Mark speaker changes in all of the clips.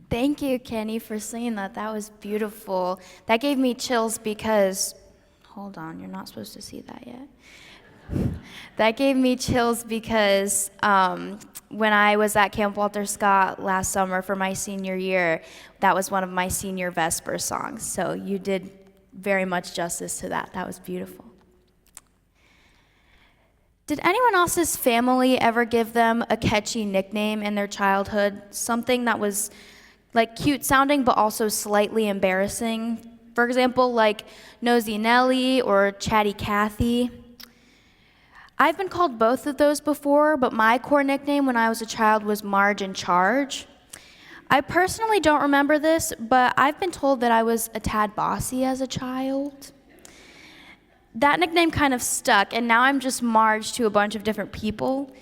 Speaker 1: Thank you, Kenny, for singing that. That was beautiful. That gave me chills because, hold on, you're not supposed to see that yet. That gave me chills because when I was at Camp Walter Scott last summer for my senior year, that was one of my senior Vesper songs. So you did very much justice to that. That was beautiful. Did anyone else's family ever give them a catchy nickname in their childhood? Something that was like cute sounding but also slightly embarrassing? For example, like Nosy Nelly or Chatty Cathy. I've been called both of those before, but my core nickname when I was a child was Marge in Charge. I personally don't remember this, but I've been told that I was a tad bossy as a child. That nickname kind of stuck, and now I'm just Marge to a bunch of different people.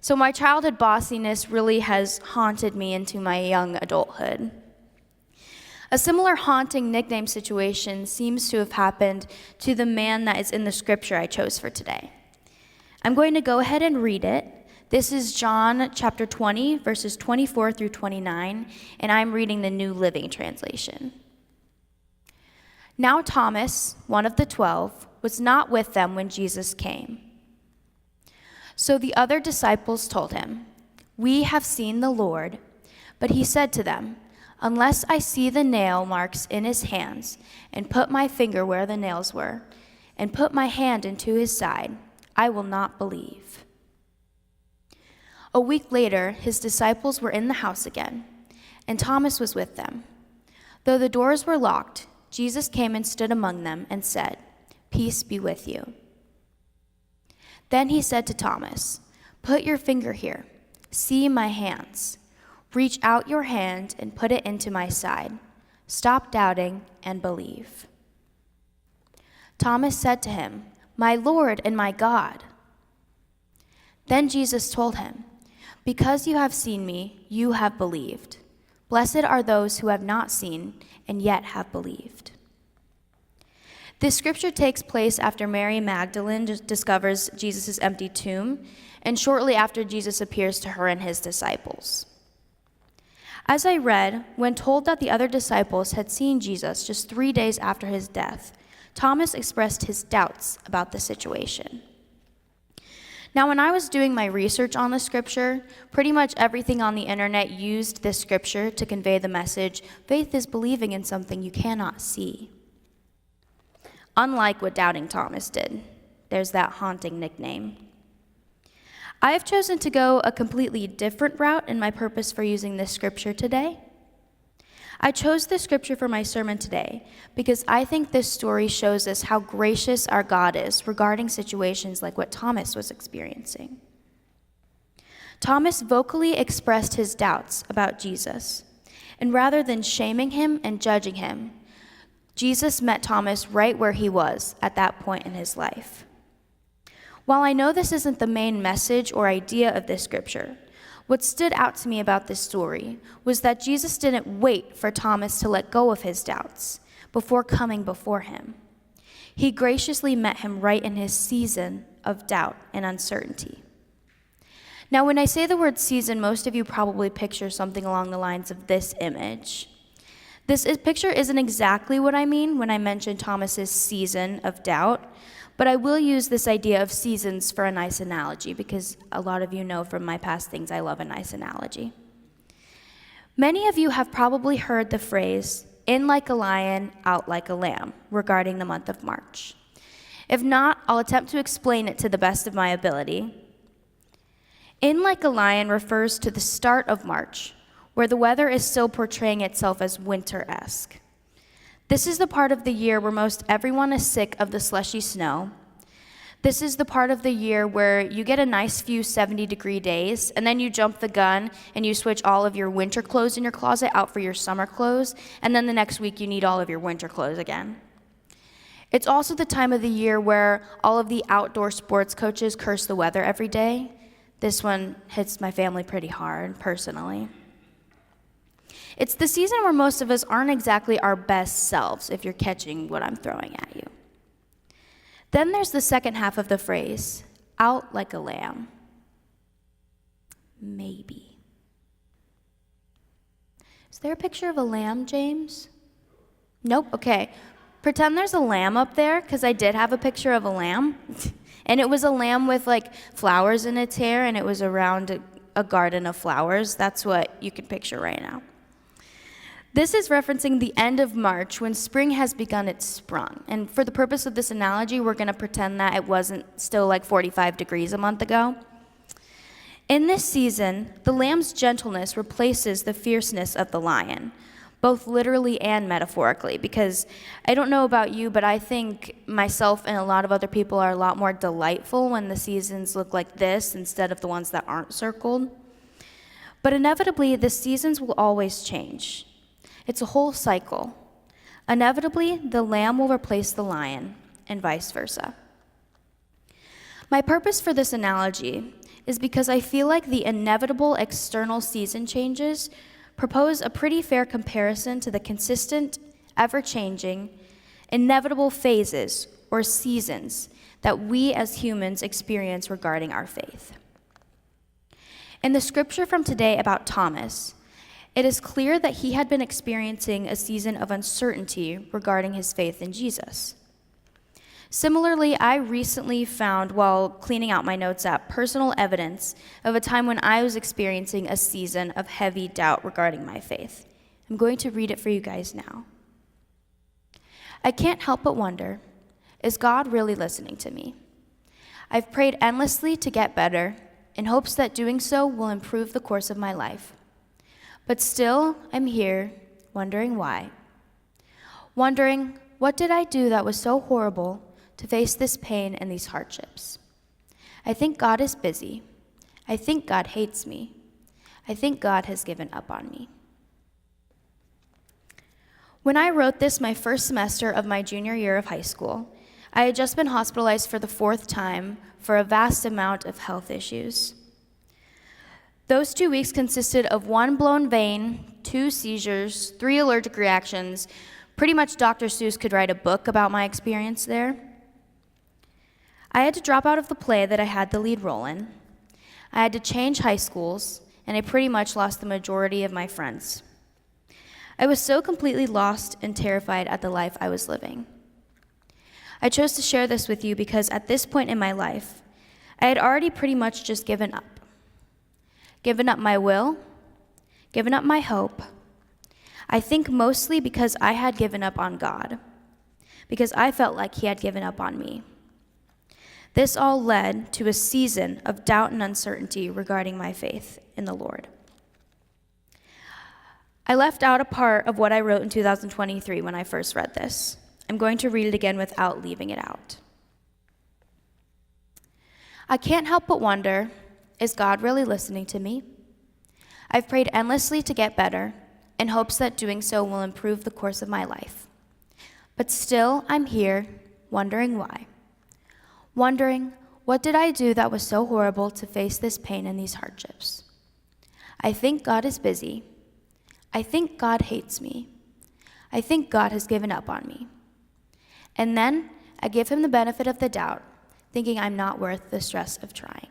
Speaker 1: So my childhood bossiness really has haunted me into my young adulthood. A similar haunting nickname situation seems to have happened to the man that is in the scripture I chose for today. I'm going to go ahead and read it. This is John chapter 20, verses 24 through 29, and I'm reading the New Living Translation. Now Thomas, one of the 12, was not with them when Jesus came. So the other disciples told him, "We have seen the Lord." But he said to them, "Unless I see the nail marks in his hands, and put my finger where the nails were, and put my hand into his side, I will not believe." A week later, his disciples were in the house again, and Thomas was with them. Though the doors were locked, Jesus came and stood among them and said, "Peace be with you." Then he said to Thomas, "Put your finger here. See my hands. Reach out your hand and put it into my side. Stop doubting and believe." Thomas said to him, "My Lord and my God." Then Jesus told him, "Because you have seen me, you have believed. Blessed are those who have not seen and yet have believed." This scripture takes place after Mary Magdalene discovers Jesus' empty tomb, and shortly after Jesus appears to her and his disciples. As I read, when told that the other disciples had seen Jesus just 3 days after his death, Thomas expressed his doubts about the situation. Now, when I was doing my research on the scripture, pretty much everything on the internet used this scripture to convey the message, faith is believing in something you cannot see. Unlike what Doubting Thomas did. There's that haunting nickname. I have chosen to go a completely different route in my purpose for using this scripture today. I chose this scripture for my sermon today because I think this story shows us how gracious our God is regarding situations like what Thomas was experiencing. Thomas vocally expressed his doubts about Jesus, and rather than shaming him and judging him, Jesus met Thomas right where he was at that point in his life. While I know this isn't the main message or idea of this scripture, what stood out to me about this story was that Jesus didn't wait for Thomas to let go of his doubts before coming before him. He graciously met him right in his season of doubt and uncertainty. Now, when I say the word season, most of you probably picture something along the lines of this image. This picture isn't exactly what I mean when I mention Thomas's season of doubt, but I will use this idea of seasons for a nice analogy because a lot of you know from my past things I love a nice analogy. Many of you have probably heard the phrase, "in like a lion, out like a lamb," regarding the month of March. If not, I'll attempt to explain it to the best of my ability. In like a lion refers to the start of March, where the weather is still portraying itself as winter-esque. This is the part of the year where most everyone is sick of the slushy snow. This is the part of the year where you get a nice few 70-degree days, and then you jump the gun and you switch all of your winter clothes in your closet out for your summer clothes, and then the next week you need all of your winter clothes again. It's also the time of the year where all of the outdoor sports coaches curse the weather every day. This one hits my family pretty hard, personally. It's the season where most of us aren't exactly our best selves, if you're catching what I'm throwing at you. Then there's the second half of the phrase, out like a lamb. Maybe. Is there a picture of a lamb, James? Nope, okay. Pretend there's a lamb up there, because I did have a picture of a lamb. And it was a lamb with like flowers in its hair, and it was around a garden of flowers. That's what you can picture right now. This is referencing the end of March when spring has begun its sprung. And for the purpose of this analogy, we're going to pretend that it wasn't still like 45 degrees a month ago. In this season, the lamb's gentleness replaces the fierceness of the lion, both literally and metaphorically, because I don't know about you, but I think myself and a lot of other people are a lot more delightful when the seasons look like this instead of the ones that aren't circled. But inevitably, the seasons will always change. It's a whole cycle. Inevitably, the lamb will replace the lion, and vice versa. My purpose for this analogy is because I feel like the inevitable external season changes propose a pretty fair comparison to the consistent, ever-changing, inevitable phases or seasons that we as humans experience regarding our faith. In the scripture from today about Thomas, it is clear that he had been experiencing a season of uncertainty regarding his faith in Jesus. Similarly, I recently found, while cleaning out my notes app, personal evidence of a time when I was experiencing a season of heavy doubt regarding my faith. I'm going to read it for you guys now. I can't help but wonder, is God really listening to me? I've prayed endlessly to get better in hopes that doing so will improve the course of my life. But still, I'm here, wondering why. Wondering, what did I do that was so horrible to face this pain and these hardships? I think God is busy. I think God hates me. I think God has given up on me. When I wrote this my first semester of my junior year of high school, I had just been hospitalized for the 4th time for a vast amount of health issues. Those 2 weeks consisted of 1 blown vein, 2 seizures, 3 allergic reactions. Pretty much Dr. Seuss could write a book about my experience there. I had to drop out of the play that I had the lead role in. I had to change high schools, and I pretty much lost the majority of my friends. I was so completely lost and terrified at the life I was living. I chose to share this with you because at this point in my life, I had already pretty much just given up. Given up my will, given up my hope. I think mostly because I had given up on God, because I felt like he had given up on me. This all led to a season of doubt and uncertainty regarding my faith in the Lord. I left out a part of what I wrote in 2023 when I first read this. I'm going to read it again without leaving it out. I can't help but wonder, is God really listening to me? I've prayed endlessly to get better in hopes that doing so will improve the course of my life. But still, I'm here, wondering why. Wondering, what did I do that was so horrible to face this pain and these hardships? I think God is busy. I think God hates me. I think God has given up on me. And then I give him the benefit of the doubt, thinking I'm not worth the stress of trying.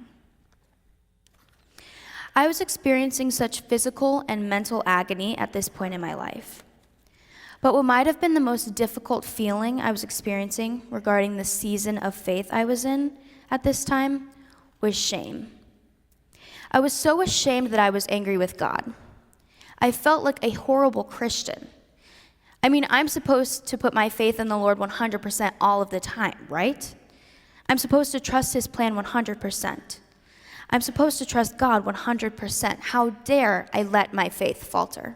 Speaker 1: I was experiencing such physical and mental agony at this point in my life. But what might have been the most difficult feeling I was experiencing regarding the season of faith I was in at this time was shame. I was so ashamed that I was angry with God. I felt like a horrible Christian. I mean, I'm supposed to put my faith in the Lord 100% all of the time, right? I'm supposed to trust his plan 100%. I'm supposed to trust God 100%. How dare I let my faith falter?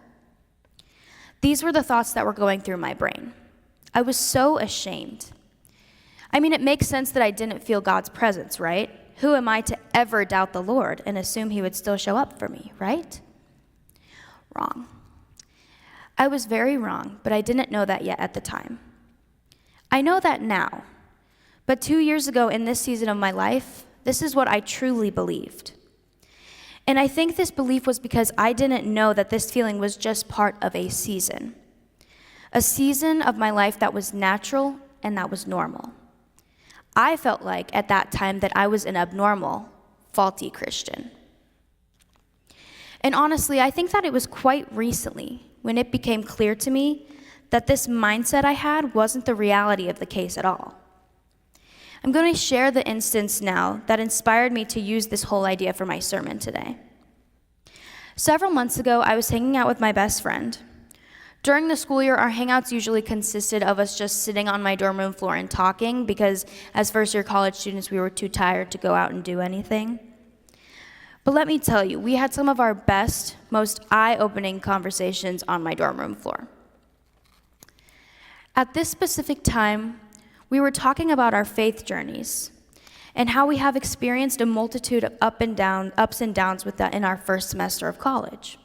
Speaker 1: These were the thoughts that were going through my brain. I was so ashamed. I mean, it makes sense that I didn't feel God's presence, right? Who am I to ever doubt the Lord and assume he would still show up for me, right? Wrong. I was very wrong, but I didn't know that yet at the time. I know that now, but 2 years ago in this season of my life, this is what I truly believed. And I think this belief was because I didn't know that this feeling was just part of a season of my life that was natural and that was normal. I felt like at that time that I was an abnormal, faulty Christian. And honestly, I think that it was quite recently, when it became clear to me that this mindset I had wasn't the reality of the case at all. I'm going to share the instance now that inspired me to use this whole idea for my sermon today. Several months ago, I was hanging out with my best friend. During the school year, our hangouts usually consisted of us just sitting on my dorm room floor and talking because as first-year college students, we were too tired to go out and do anything. But let me tell you, we had some of our best, most eye-opening conversations on my dorm room floor. At this specific time, we were talking about our faith journeys and how we have experienced a multitude of ups and downs with that in our first semester of college.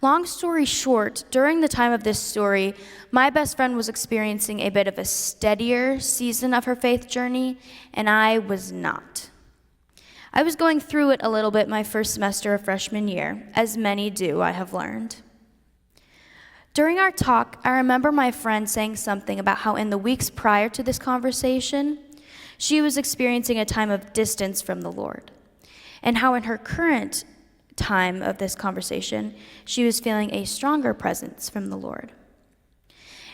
Speaker 1: Long story short, during the time of this story, my best friend was experiencing a bit of a steadier season of her faith journey, and I was not. I was going through it a little bit my first semester of freshman year, as many do, I have learned. During our talk, I remember my friend saying something about how in the weeks prior to this conversation, she was experiencing a time of distance from the Lord, and how in her current time of this conversation, she was feeling a stronger presence from the Lord.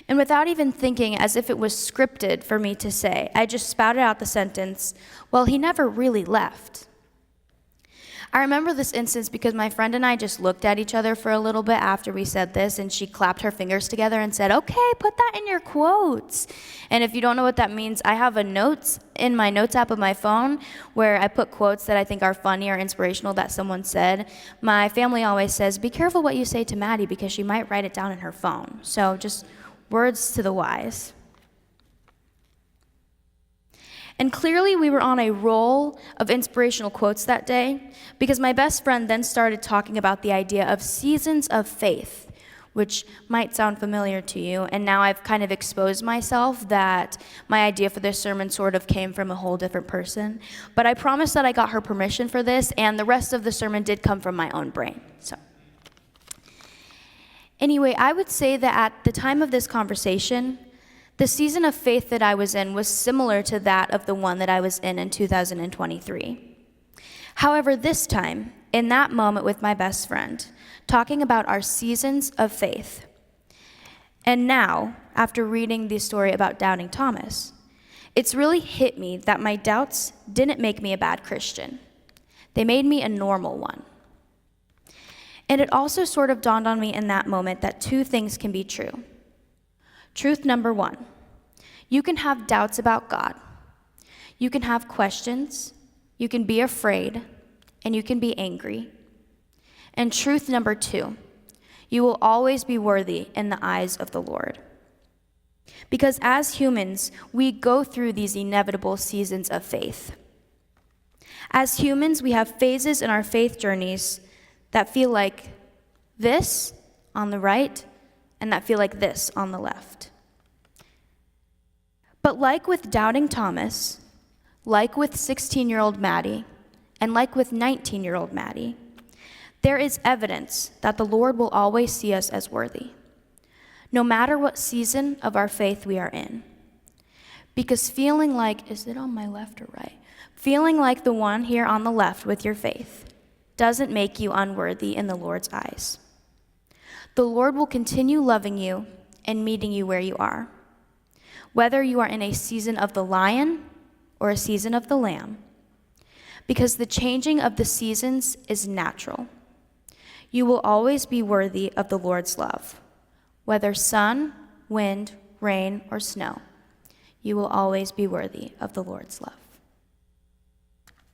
Speaker 1: And without even thinking as if it was scripted for me to say, I just spouted out the sentence, "Well, he never really left." I remember this instance because my friend and I just looked at each other for a little bit after we said this, and she clapped her fingers together and said, "Okay, put that in your quotes." And if you don't know what that means, I have a notes in my notes app of my phone where I put quotes that I think are funny or inspirational that someone said. My family always says, "Be careful what you say to Maddie because she might write it down in her phone." So just words to the wise. And clearly we were on a roll of inspirational quotes that day because my best friend then started talking about the idea of seasons of faith, which might sound familiar to you. And now I've kind of exposed myself that my idea for this sermon sort of came from a whole different person. But I promised that I got her permission for this, and the rest of the sermon did come from my own brain. So anyway, I would say that at the time of this conversation, the season of faith that I was in was similar to that of the one that I was in 2023. However, this time, in that moment with my best friend, talking about our seasons of faith, and now, after reading the story about doubting Thomas, it's really hit me that my doubts didn't make me a bad Christian. They made me a normal one. And it also sort of dawned on me in that moment that two things can be true. Truth number one, you can have doubts about God. You can have questions, you can be afraid, and you can be angry. And truth number two, you will always be worthy in the eyes of the Lord. Because as humans, we go through these inevitable seasons of faith. As humans, we have phases in our faith journeys that feel like this on the right and that feel like this on the left. But like with doubting Thomas, like with 16-year-old Maddie, and like with 19-year-old Maddie, there is evidence that the Lord will always see us as worthy, no matter what season of our faith we are in. Because feeling like, is it on my left or right? Feeling like the one here on the left with your faith doesn't make you unworthy in the Lord's eyes. The Lord will continue loving you and meeting you where you are, whether you are in a season of the lion or a season of the lamb, because the changing of the seasons is natural. You will always be worthy of the Lord's love, whether sun, wind, rain, or snow. You will always be worthy of the Lord's love.